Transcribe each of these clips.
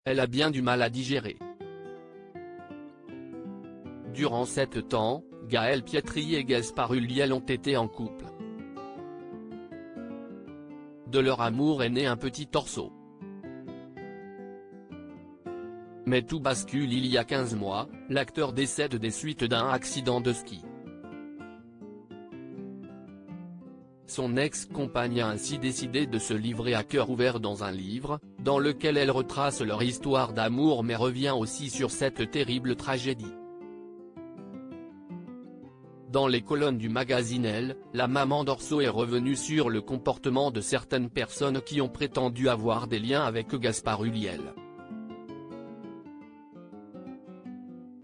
elle a bien du mal à digérer. Durant cet temps, Gaël Pietri et Gaspard Ulliel ont été en couple. De leur amour est né un petit torso. Mais tout bascule il y a 15 mois, l'acteur décède des suites d'un accident de ski. Son ex-compagne a ainsi décidé de se livrer à cœur ouvert dans un livre, dans lequel elle retrace leur histoire d'amour mais revient aussi sur cette terrible tragédie. Dans les colonnes du magazine Elle, la maman d'Orso est revenue sur le comportement de certaines personnes qui ont prétendu avoir des liens avec Gaspard Ulliel.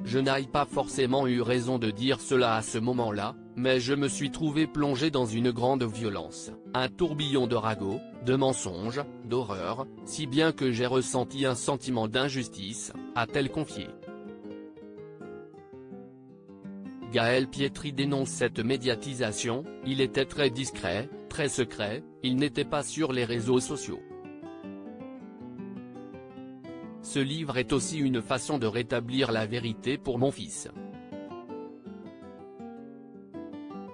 Je n'ai pas forcément eu raison de dire cela à ce moment-là, mais je me suis trouvé plongé dans une grande violence, un tourbillon de ragots, de mensonges, d'horreur, si bien que j'ai ressenti un sentiment d'injustice, a-t-elle confié. Gaël Pietri dénonce cette médiatisation, il était très discret, très secret, il n'était pas sur les réseaux sociaux. Ce livre est aussi une façon de rétablir la vérité pour mon fils.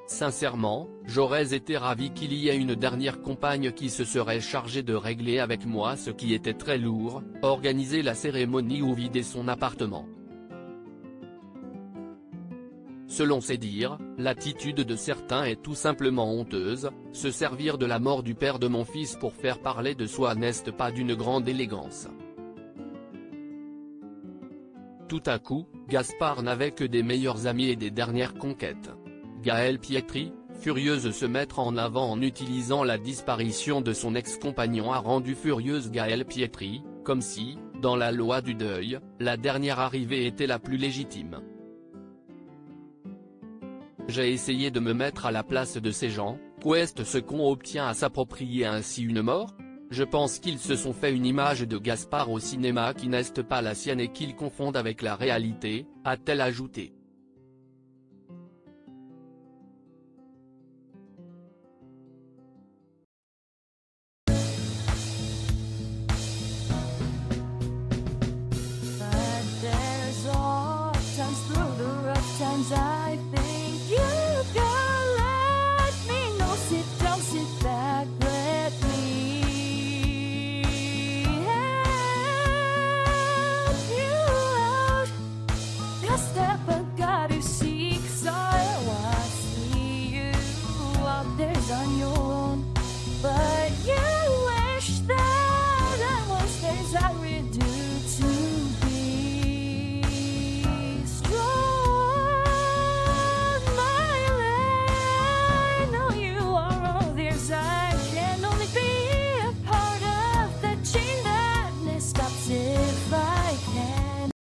Sincèrement, j'aurais été ravi qu'il y ait une dernière compagne qui se serait chargée de régler avec moi ce qui était très lourd, organiser la cérémonie ou vider son appartement. Selon ses dires, l'attitude de certains est tout simplement honteuse, se servir de la mort du père de mon fils pour faire parler de soi n'est pas d'une grande élégance. Tout à coup, Gaspard n'avait que des meilleurs amis et des dernières conquêtes. Gaël Pietri, furieuse se mettre en avant en utilisant la disparition de son ex-compagnon a rendu furieuse Gaël Pietri, comme si, dans la loi du deuil, la dernière arrivée était la plus légitime. J'ai essayé de me mettre à la place de ces gens, qu'est-ce ce qu'on obtient à s'approprier ainsi une mort? Je pense qu'ils se sont fait une image de Gaspard au cinéma qui n'est pas la sienne et qu'ils confondent avec la réalité, a-t-elle ajouté.